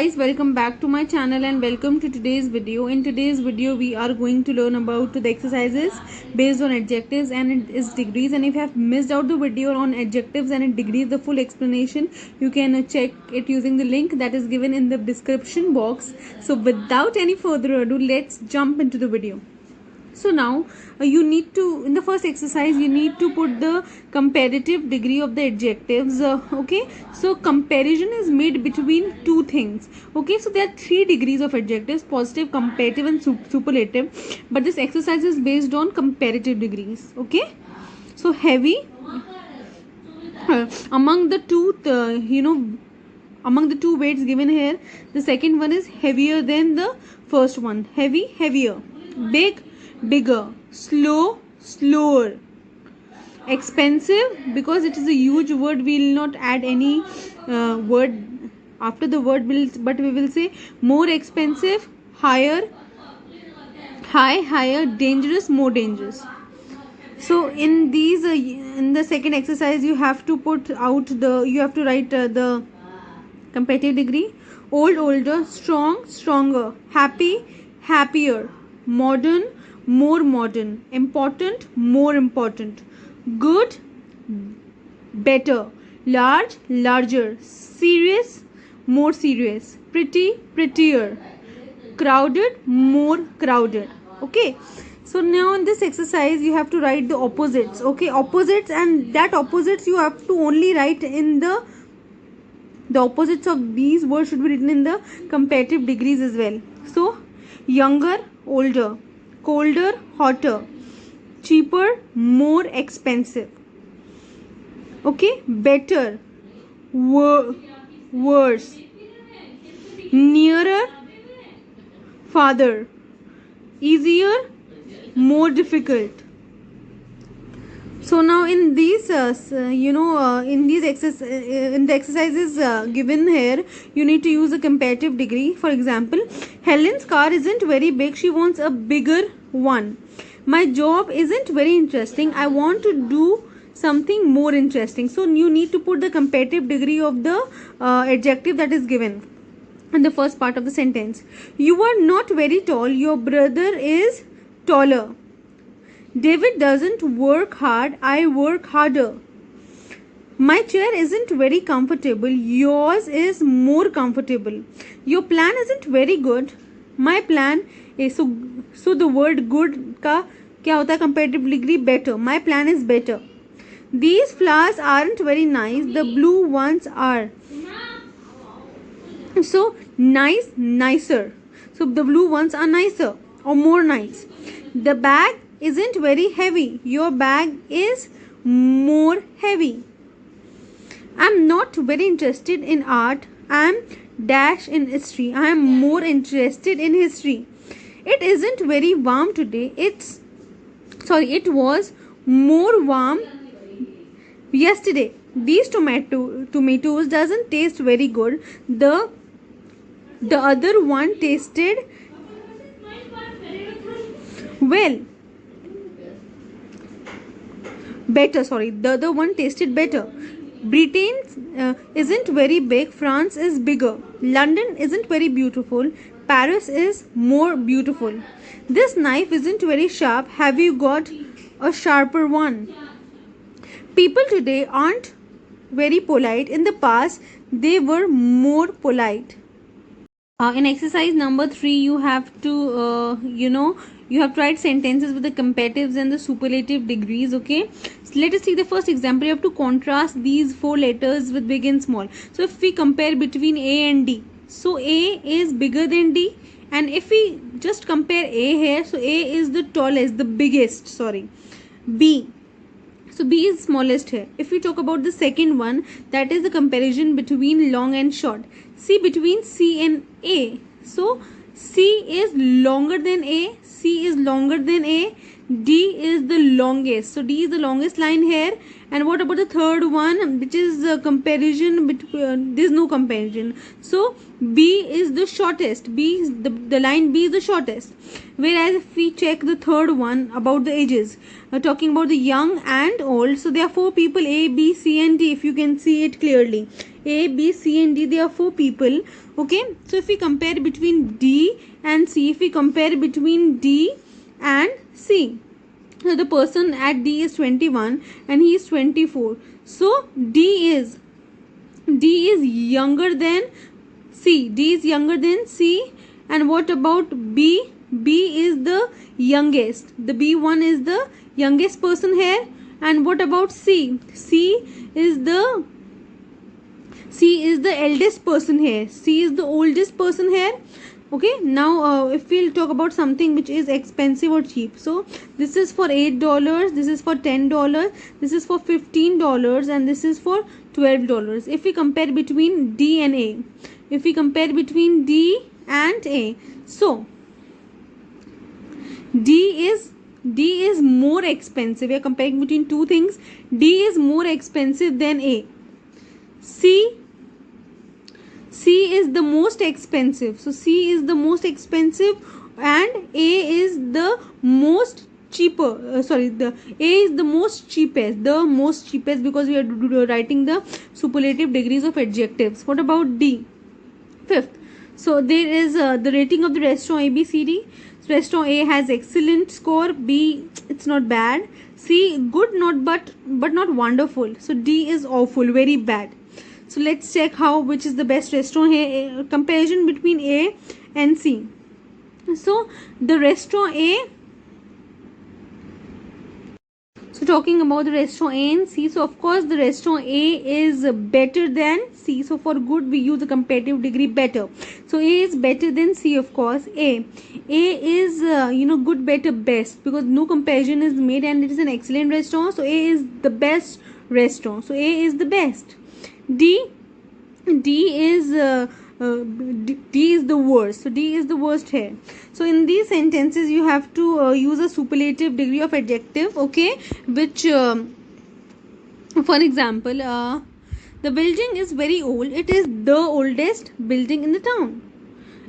guys, welcome back to my channel and welcome to today's video. In today's video we are going to learn about the exercises based on adjectives and its degrees. And if you have missed out the video on adjectives and its degrees, the full explanation, you can check it using the link that is given in the description box. So without any further ado, let's jump into the video. So now you need to, in the first exercise, you need to put the comparative degree of the adjectives. Okay, so comparison is made between two things. Okay, so there are 3 degrees of adjectives: positive, comparative and superlative, but this exercise is based on comparative degrees. Okay, so heavy, among the two among the two weights given here, the second one is heavier than the first one. Heavy, heavier. Big, bigger. Slow, slower. Expensive, because it is a huge word, we will not add any word after the word, but we will say more expensive. Higher, higher. Dangerous, more dangerous. So in these in the second exercise, you have to write the comparative degree. Old, older. Strong, stronger. Happy, happier. Modern, more modern. Important, more important. Good, better. Large, larger. Serious, more serious. Pretty, prettier. Crowded, more crowded. Okay, so now in this exercise you have to write the opposites. Okay, opposites, and that opposites you have to only write in the opposites of these words should be written in the comparative degrees as well. So younger, older. Colder, hotter. Cheaper, more expensive. Okay, better, worse. Nearer, farther. Easier, more difficult. So now in these in the exercises given here, you need to use a comparative degree. For example, Helen's car isn't very big, she wants a bigger one. My job isn't very interesting, I want to do something more interesting. So you need to put the comparative degree of the adjective that is given in the first part of the sentence. You are not very tall, your brother is taller. David doesn't work hard, I work harder. My chair isn't very comfortable, yours is more comfortable. Your plan isn't very good, my plan is so the word good का क्या होता है comparative degree? Better. My plan is better. These flowers aren't very nice, the blue ones are. So nice, nicer. So the blue ones are nicer or more nice. The bag isn't very heavy, your bag is more heavy. I'm not very interested in art, I'm dash in history. I am more interested in history. It isn't very warm today, it was more warm yesterday. These tomatoes doesn't taste very good, the other one tasted well better. The other one tasted better. Britain isn't very big, France is bigger. London isn't very beautiful, Paris is more beautiful. This knife isn't very sharp, have you got a sharper one? People today aren't very polite, in the past they were more polite. In exercise number 3, you have to you have to write sentences with the comparatives and the superlative degrees. Okay, so let us see the first example. You have to contrast these 4 letters with big and small. So if we compare between A and D, so A is bigger than D, and if we just compare A here, so A is the tallest, the biggest, B, so B is smallest here. If we talk about the second one, that is the comparison between long and short. See, between C and A, so C is longer than A, C is longer than A, D is the longest. So D is the longest line here. And what about the third one, which is comparison between? There is no comparison. So B is the shortest. B is the line B is the shortest. Whereas if we check the third one about the ages, talking about the young and old. So there are four people A, B, C, and D. If you can see it clearly, A, B, C, and D. There are four people. Okay. So if we compare between D and C, if we compare between D and C, so the person at D is 21 and he is 24. So D is younger than C. D is younger than C. And what about B? B is the youngest. The B1 is the youngest person here. And what about C? C is the eldest person here. C is the oldest person here. Okay, now if we'll talk about something which is expensive or cheap, so this is for $8, this is for $10, this is for $15, and this is for $12. If we compare between D and A, if we compare between D and A, so D is more expensive. We are comparing between two things. D is more expensive than A. C is the most expensive. So C is the most expensive and A is the most cheaper. The A is the most cheapest. The most cheapest, because we are writing the superlative degrees of adjectives. What about D? Fifth. So there is the rating of the restaurant A, B, C, D. Restaurant A has excellent score. B, it's not bad. C, good, but not wonderful. So D is awful, very bad. So let's check which is the best restaurant here. Comparison between A and C. So the restaurant A. So talking about the restaurant A and C. So of course the restaurant A is better than C. So for good we use the comparative degree better. So A is better than C, of course. A is good, better, best, because no comparison is made and it is an excellent restaurant. So A is the best restaurant. So A is the best. D is the worst. So D is the worst here. So in these sentences you have to use a superlative degree of adjective, okay, which for example, the building is very old. It is the oldest building in the town.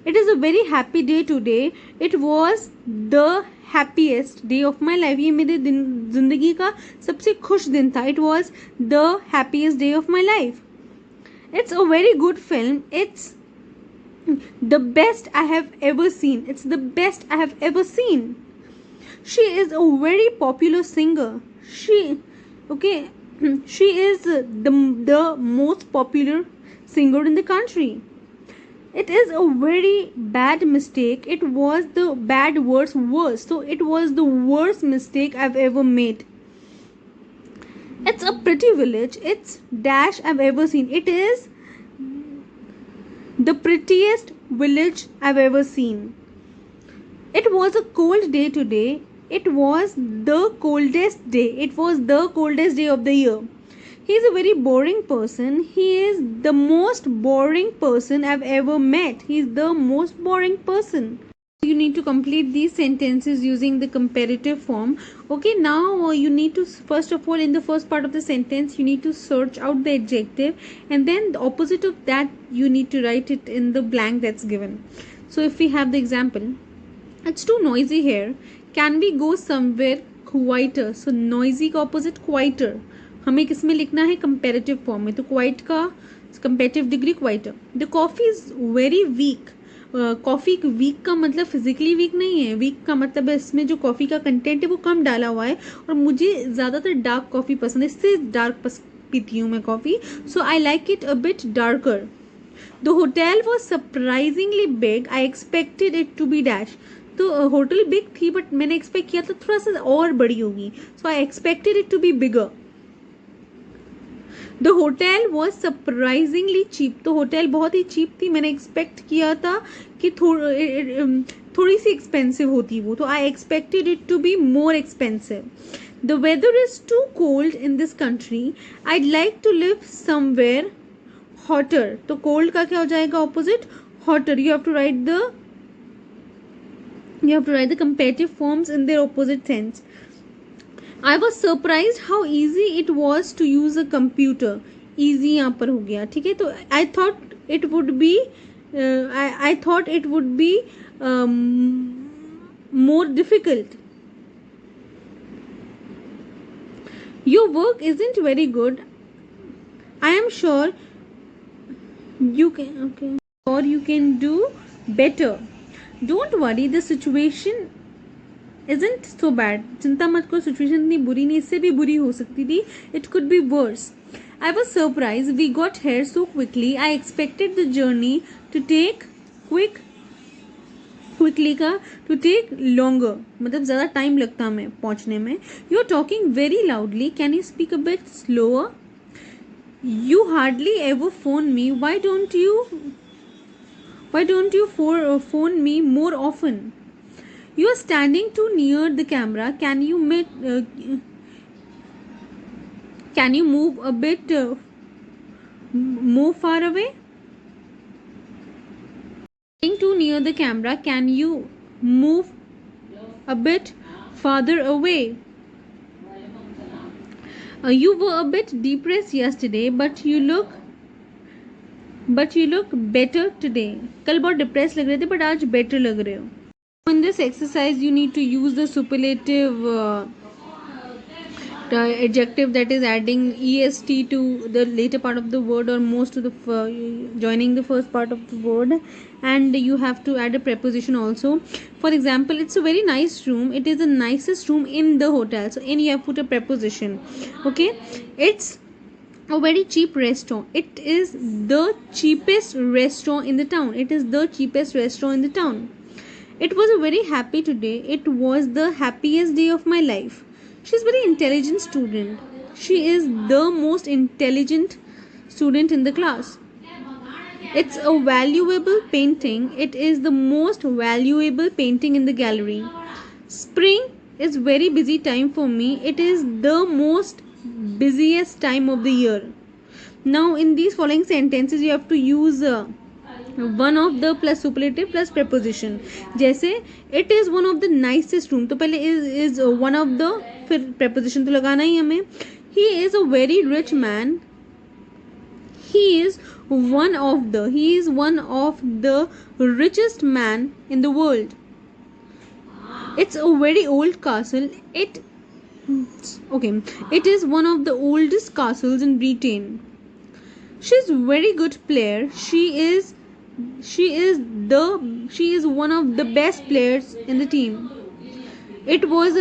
It is a very happy day today. It was the happiest day of my life. ये मेरे जिंदगी का सबसे खुश दिन था. It was the happiest day of my life. It's a very good film. It's the best I have ever seen. It's the best I have ever seen. She is a very popular singer. She is the most popular singer in the country. It is a very bad mistake. It was the bad words worse. So it was the worst mistake I've ever made. It's a pretty village. It's dash I've ever seen. It is the prettiest village I've ever seen. It was a cold day today. It was the coldest day. It was the coldest day of the year. He is a very boring person. He is the most boring person I've ever met. He is the most boring person. You need to complete these sentences using the comparative form. Okay, now you need to, first of all, in the first part of the sentence, you need to search out the adjective, and then the opposite of that you need to write it in the blank that's given. So if we have the example, it's too noisy here. Can we go somewhere quieter? So noisy का opposite quieter. हमें किस में लिखना है? Comparative form में. तो quiet का comparative degree quieter. The coffee is very weak. Coffee weak का मतलब फिजिकली वीक नहीं है. वीक का मतलब है इसमें जो कॉफ़ी का कंटेंट है वो कम डाला हुआ है, और मुझे ज़्यादातर डार्क कॉफ़ी पसंद है, इससे डार्क पीती हूँ मैं coffee. So I like it a bit darker. The hotel was surprisingly big. I expected it to be dash. तो होटल बिग थी बट मैंने एक्सपेक्ट किया था थोड़ा सा और बड़ी होगी. So I expected it to be bigger. The hotel was surprisingly cheap. तो होटल बहुत ही चीप थी. मैंने एक्सपेक्ट किया था कि थोड़ी सी एक्सपेंसिव होती वो. तो I expected it to be more expensive. The weather is too cold in this country. I'd like to live somewhere hotter. तो कोल्ड का क्या हो जाएगा opposite? Hotter. You have to write the You have to write the comparative forms in their opposite sense. I was surprised how easy it was to use a computer. Easy यहाँ पर हो गया, ठीक है. तो I thought it would be I thought it would be more difficult. Your work isn't very good. I am sure you can do better. Don't worry, the situation isn't so bad. चिंता मत करो, situation इतनी बुरी नहीं, इससे भी बुरी हो सकती थी. It could be worse. I was surprised we got here so quickly. I expected the journey to take quickly का to take longer, मतलब ज़्यादा टाइम लगता हमें पहुँचने में. You are talking very loudly. Can you speak a bit slower? You hardly ever phone me. Why don't you phone me more often? You are standing too near the camera. Can you move a bit more far away? Standing too near the camera. Can you move a bit farther away? You were a bit depressed yesterday, but you look better today. कल बहुत depressed लग रहे थे, but आज better लग रहे हो. In this exercise, you need to use the superlative adjective, that is adding est to the later part of the word or most to the joining the first part of the word, and you have to add a preposition also. For example, it's a very nice room. It is the nicest room in the hotel. So in you have put a preposition. Okay, it's a very cheap restaurant. It is the cheapest restaurant in the town. It is the cheapest restaurant in the town. It was a very happy today. It was the happiest day of my life. She is very intelligent student. She is the most intelligent student in the class. It's a valuable painting. It is the most valuable painting in the gallery. Spring is very busy time for me. It is the most busiest time of the year. Now in these following sentences you have to use one of the plus superlative plus preposition. जैसे it is one of the nicest room, तो पहले is one of the, फिर preposition तो लगाना ही हमें. He is a very rich man. He is one of the richest man in the world. It's a very old castle. It is one of the oldest castles in Britain. She's a very good player. She is one of the best players in the team. It is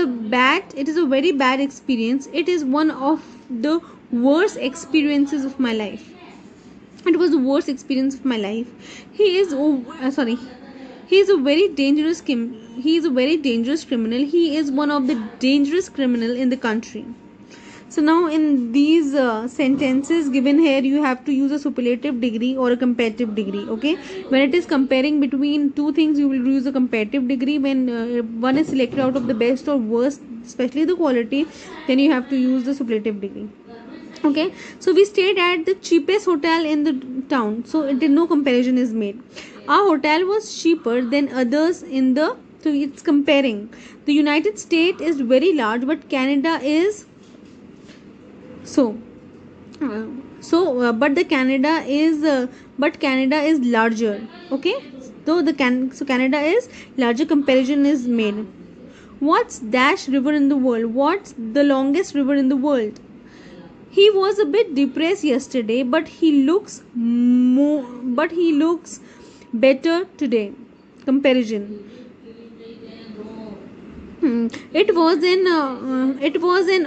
a very bad experience. It is one of the worst experiences of my life. It was the worst experience of my life. He is a very dangerous criminal. He is one of the dangerous criminal in the country. So now in these sentences given here, you have to use a superlative degree or a comparative degree. Okay, when it is comparing between two things, you will use a comparative degree. When one is selected out of the best or worst, especially the quality, then you have to use the superlative degree. Okay, so we stayed at the cheapest hotel in the town, so no comparison is made. Our hotel was cheaper than others in the, so it's comparing. The United States is very large, but Canada is but Canada is larger. Okay, so Canada is larger, comparison is made. What's dash river in the world? What's the longest river in the world? He was a bit depressed yesterday, but he looks better today. Comparison. It was an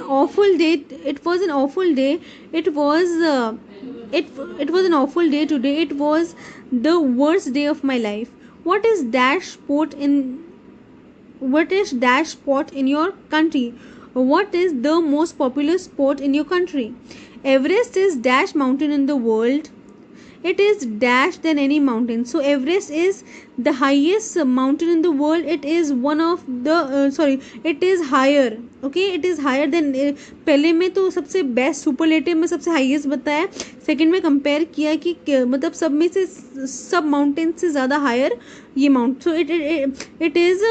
awful day. It was an awful day. It was an awful day today. It was the worst day of my life. What is dash sport in your country? What is the most popular sport in your country? Everest is dash mountain in the world. It is dash than any mountain. So Everest is the highest mountain in the world. It is one of the it is higher. Okay, it is higher than पहले में तो सबसे best superlative में सबसे highest बताया, second में compare किया कि मतलब सब में से सब माउंटेन से ज़्यादा हायर ये mount. So it is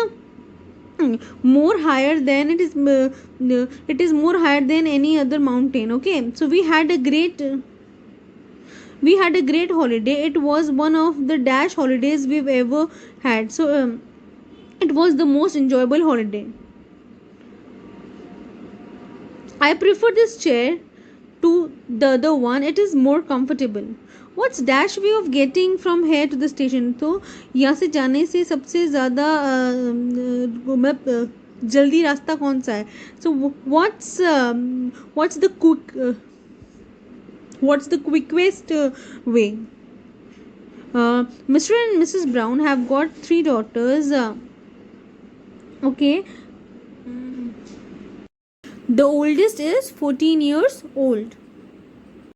more higher than it is more higher than any other mountain. Okay, so we had a great holiday. It was one of the dash holidays we've ever had. So it was the most enjoyable holiday. I prefer this chair to the other one. It is more comfortable. What's dash way of getting from here to the station? तो यहाँ से जाने से सबसे ज़्यादा जल्दी रास्ता कौन सा है? So what's the quickest way? Mr. and Mrs. Brown have got 3 daughters. Okay, the oldest is 14 years old.